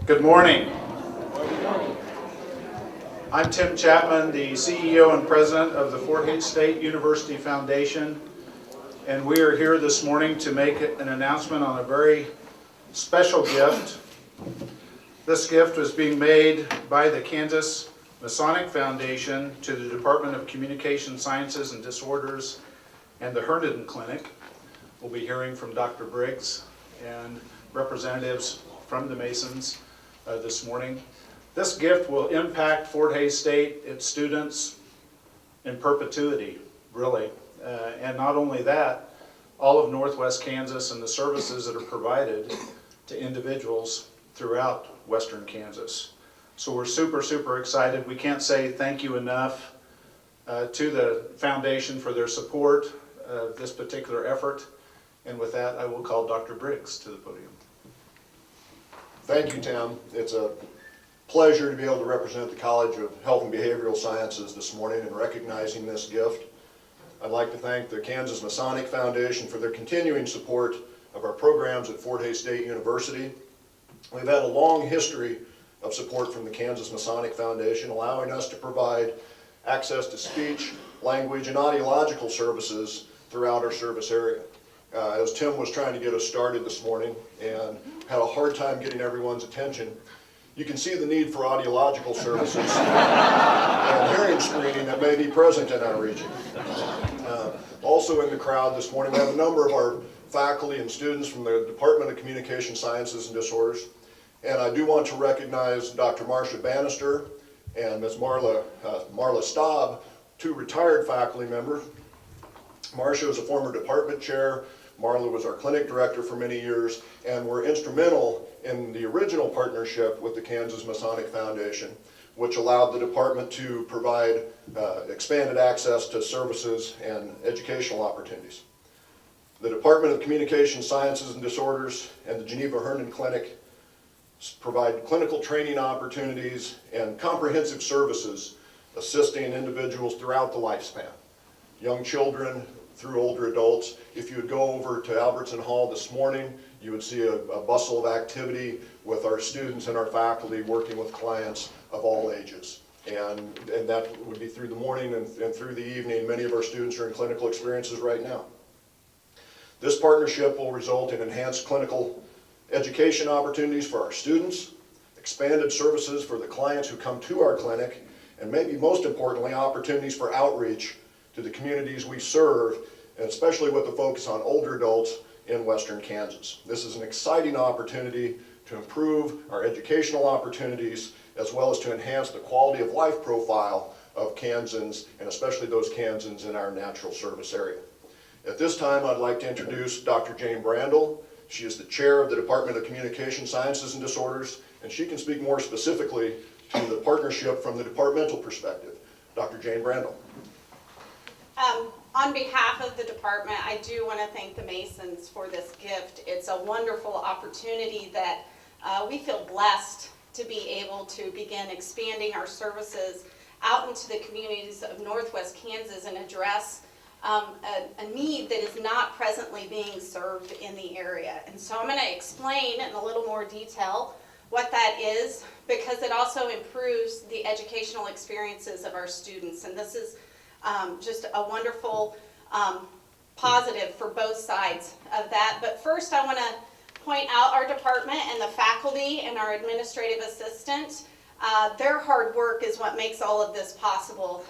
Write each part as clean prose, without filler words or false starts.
Good morning. I'm Tim Chapman, the CEO and President of the Fort Hays State University Foundation, and we are here this morning to make an announcement on a very special gift. This gift was being made by the Kansas Masonic Foundation to the Department of Communication Sciences and Disorders and the Herndon Clinic. We'll be hearing from Dr. Briggs and representatives from the Masons this morning. This gift will impact Fort Hays State, its students, in perpetuity, really. And not only that, all of Northwest Kansas and the services that are provided to individuals throughout Western Kansas. So we're super excited. We can't say thank you enough to the foundation for their support of this particular effort. And with that, I will call Dr. Briggs to the podium. Thank you, Tim. It's a pleasure to be able to represent the College of Health and Behavioral Sciences this morning in recognizing this gift. I'd like to thank the Kansas Masonic Foundation for their continuing support of our programs at Fort Hays State University. We've had a long history of support from the Kansas Masonic Foundation, allowing us to provide access to speech, language, and audiological services throughout our service area. As Tim was trying to get us started this morning and had a hard time getting everyone's attention, you can see the need for audiological services and hearing screening that may be present in our region. Also in the crowd this morning, we have a number of our faculty and students from the Department of Communication Sciences and Disorders. And I do want to recognize Dr. Marcia Bannister and Ms. Marla Staub, two retired faculty members. Marcia is a former department chair. Marla was our clinic director for many years and were instrumental in the original partnership with the Kansas Masonic Foundation, which allowed the department to provide expanded access to services and educational opportunities. The Department of Communication Sciences and Disorders and the Geneva Herndon Clinic provide clinical training opportunities and comprehensive services assisting individuals throughout the lifespan. Young children through older adults. If you would go over to Albertson Hall this morning, you would see a bustle of activity with our students and our faculty working with clients of all ages. And that would be through the morning and through the evening. Many of our students are in clinical experiences right now. This partnership will result in enhanced clinical education opportunities for our students, expanded services for the clients who come to our clinic, and maybe most importantly, opportunities for outreach to the communities we serve, and especially with the focus on older adults in Western Kansas. This is an exciting opportunity to improve our educational opportunities as well as to enhance the quality of life profile of Kansans, and especially those Kansans in our natural service area. At this time, I'd like to introduce Dr. Jane Brandel. She is the chair of the Department of Communication Sciences and Disorders, and she can speak more specifically to the partnership from the departmental perspective. Dr. Jane Brandel. On behalf of the department, I do want to thank the Masons for this gift. It's a wonderful opportunity that we feel blessed to be able to begin expanding our services out into the communities of Northwest Kansas and address a need that is not presently being served in the area. And so I'm going to explain in a little more detail what that is, because it also improves the educational experiences of our students. And this is just a wonderful positive for both sides of that. But first I want to point out our department and the faculty and our administrative assistant. Their hard work is what makes all of this possible.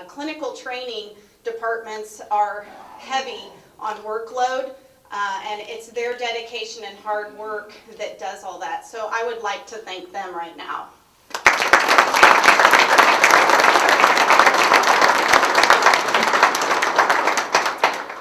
Clinical training departments are heavy on workload, and it's their dedication and hard work that does all that. So I would like to thank them right now.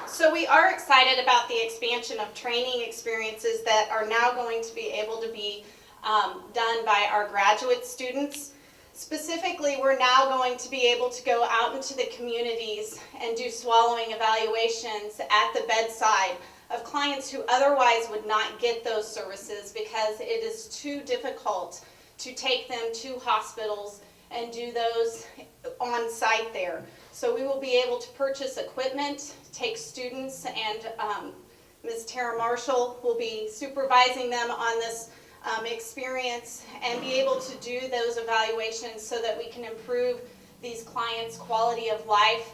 So we are excited about the expansion of training experiences that are now going to be able to be done by our graduate students. Specifically, we're now going to be able to go out into the communities and do swallowing evaluations at the bedside of clients who otherwise would not get those services because it is too difficult to take them to hospitals and do those on site there. So we will be able to purchase equipment, take students, and Ms. Tara Marshall will be supervising them on this experience and be able to do those evaluations so that we can improve these clients' quality of life.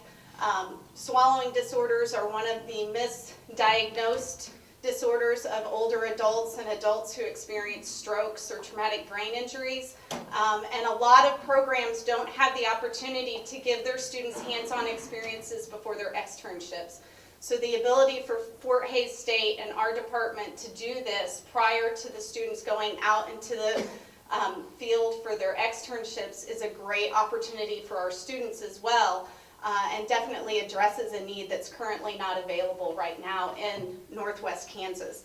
Swallowing disorders are one of the misdiagnosed disorders of older adults and adults who experience strokes or traumatic brain injuries. And a lot of programs don't have the opportunity to give their students hands-on experiences before their externships. So the ability for Fort Hays State and our department to do this prior to the students going out into the field for their externships is a great opportunity for our students as well, and definitely addresses a need that's currently not available right now in Northwest Kansas.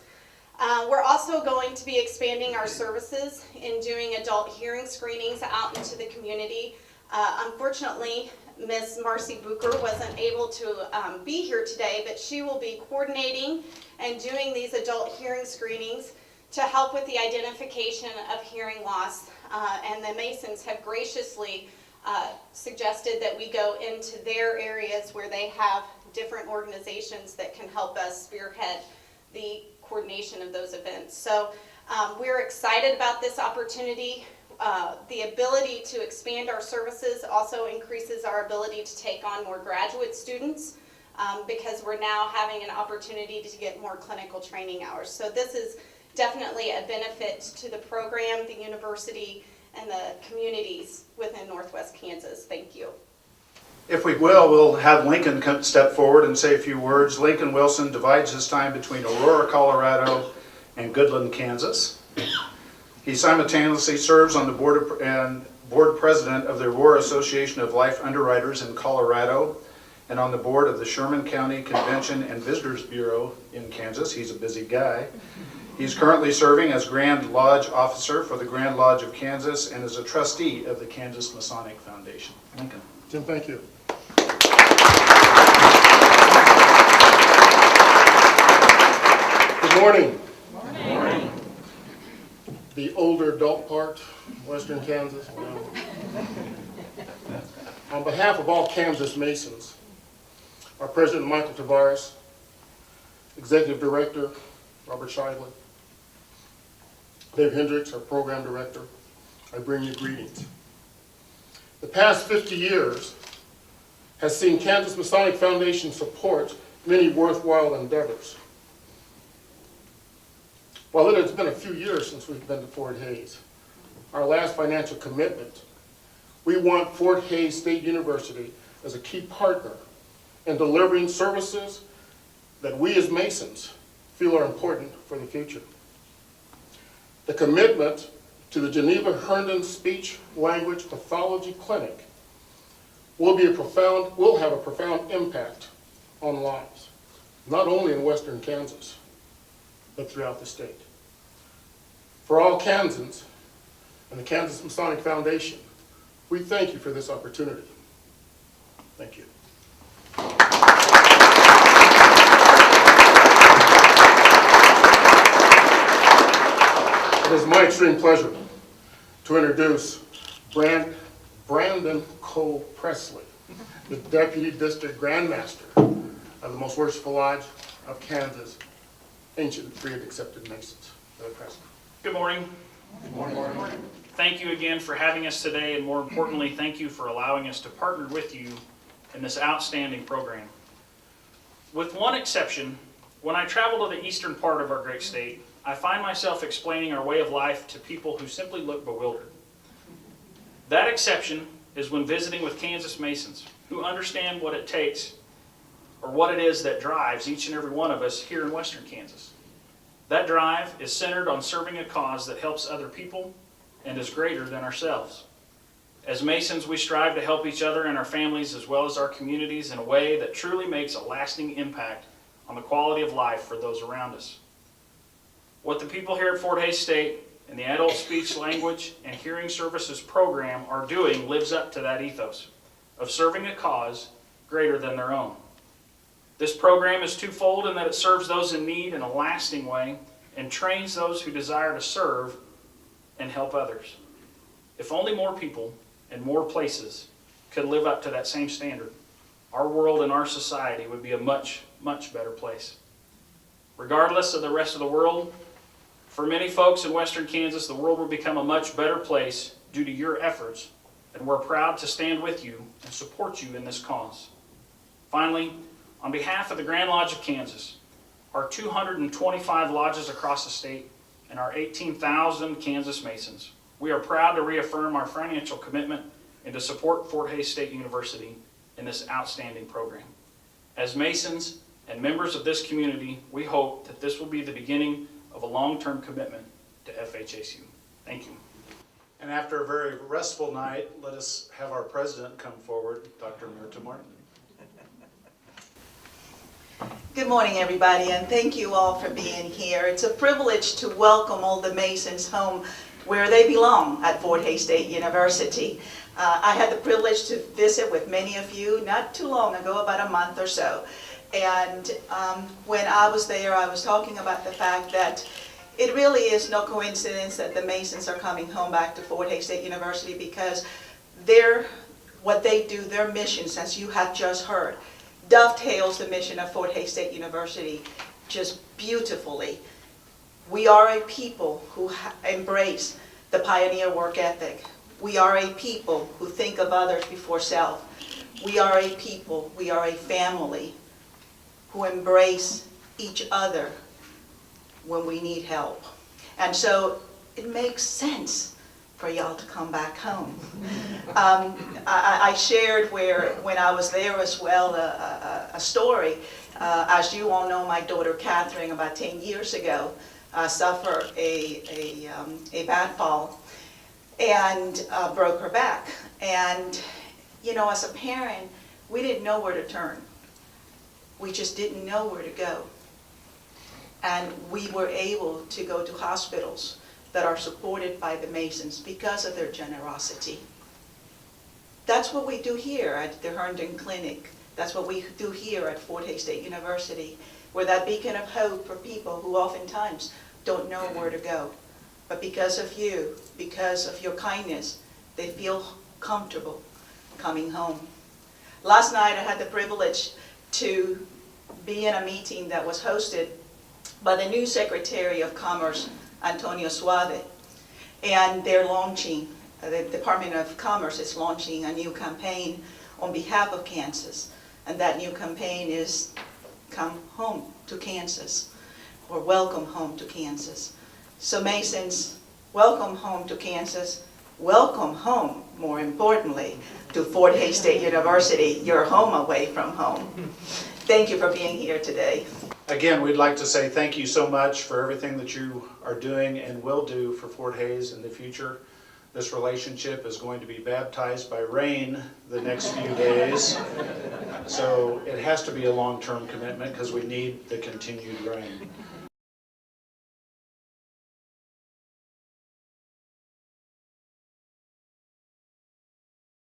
We're also going to be expanding our services in doing adult hearing screenings out into the community. Unfortunately, Ms. Marcy Bucher wasn't able to be here today, but she will be coordinating and doing these adult hearing screenings to help with the identification of hearing loss. And the Masons have graciously suggested that we go into their areas where they have different organizations that can help us spearhead the coordination of those events. So we're excited about this opportunity. The ability to expand our services also increases our ability to take on more graduate students because we're now having an opportunity to get more clinical training hours. So this is definitely a benefit to the program, the university, and the communities within Northwest Kansas. Thank you. If we will, we'll have Lincoln step forward and say a few words. Lincoln Wilson divides his time between Aurora, Colorado, and Goodland, Kansas. He simultaneously serves on the board president of the Aurora Association of Life Underwriters in Colorado and on the board of the Sherman County Convention and Visitors Bureau in Kansas. He's a busy guy. He's currently serving as Grand Lodge Officer for the Grand Lodge of Kansas and is a trustee of the Kansas Masonic Foundation. Lincoln. Jim, thank you. Good morning. Good morning. The older adult part, Western Kansas. On behalf of all Kansas Masons, our President Michael Tavares, Executive Director Robert Scheidler, Dave Hendricks, our Program Director, I bring you greetings. The past 50 years has seen Kansas Masonic Foundation support many worthwhile endeavors. While it has been a few years since we've been to Fort Hays, our last financial commitment, we want Fort Hays State University as a key partner in delivering services that we as Masons feel are important for the future. The commitment to the Geneva Herndon Speech Language Pathology Clinic will have a profound impact on lives, not only in Western Kansas, but throughout the state. For all Kansans and the Kansas Masonic Foundation, we thank you for this opportunity. Thank you. It is my extreme pleasure to introduce Brandon Cole Presley, the Deputy District Grandmaster of the Most Worshipful Lodge of Kansas, Ancient Free and Accepted Masons. Presley. Good morning. Good morning. Thank you again for having us today, and more importantly, thank you for allowing us to partner with you in this outstanding program. With one exception, when I travel to the eastern part of our great state, I find myself explaining our way of life to people who simply look bewildered. That exception is when visiting with Kansas Masons, who understand what it takes or what it is that drives each and every one of us here in Western Kansas. That drive is centered on serving a cause that helps other people and is greater than ourselves. As Masons, we strive to help each other and our families as well as our communities in a way that truly makes a lasting impact on the quality of life for those around us. What the people here at Fort Hays State and the Adult Speech, Language, and Hearing Services program are doing lives up to that ethos of serving a cause greater than their own. This program is twofold in that it serves those in need in a lasting way and trains those who desire to serve and help others. If only more people and more places could live up to that same standard, our world and our society would be a much, much better place. Regardless of the rest of the world, For many folks in western Kansas, the world will become a much better place due to your efforts, and we're proud to stand with you and support you in this cause. Finally, on behalf of the Grand Lodge of Kansas, our 225 lodges across the state, and our 18,000 Kansas Masons, we are proud to reaffirm our financial commitment and to support Fort Hays State University in this outstanding program. As Masons and members of this community, we hope that this will be the beginning of a long-term commitment to FHSU. Thank you. And after a very restful night, let us have our president come forward, Dr. Myrta Martin. Good morning, everybody, and thank you all for being here. It's a privilege to welcome all the Masons home where they belong at Fort Hays State University. I had the privilege to visit with many of you not too long ago, about a month or so. And when I was there, I was talking about the fact that it really is no coincidence that the Masons are coming home back to Fort Hays State University, because what they do, their missions, as you have just heard, dovetails the mission of Fort Hays State University just beautifully. We are a people who embrace the pioneer work ethic. We are a people who think of others before self. We are a people, we are a family who embrace each other when we need help. And so it makes sense for y'all to come back home. I shared when I was there as well a story. As you all know, my daughter Catherine, about 10 years ago, suffered a bad fall and broke her back. And you know, as a parent, we didn't know where to turn. We just didn't know where to go. And we were able to go to hospitals that are supported by the Masons because of their generosity. That's what we do here at the Herndon Clinic. That's what we do here at Fort Hays State University. We're that beacon of hope for people who oftentimes don't know where to go. But because of you, because of your kindness, they feel comfortable coming home. Last night I had the privilege to be in a meeting that was hosted by the new Secretary of Commerce, Antonio Suave, and they're launching, the Department of Commerce is launching a new campaign on behalf of Kansas, and that new campaign is Come Home to Kansas, or Welcome Home to Kansas. So Masons, welcome home to Kansas, welcome home, more importantly, to Fort Hays State University, your home away from home. Thank you for being here today. Again, we'd like to say thank you so much for everything that you are doing and will do for Fort Hays in the future. This relationship is going to be baptized by rain the next few days. So it has to be a long-term commitment because we need the continued rain.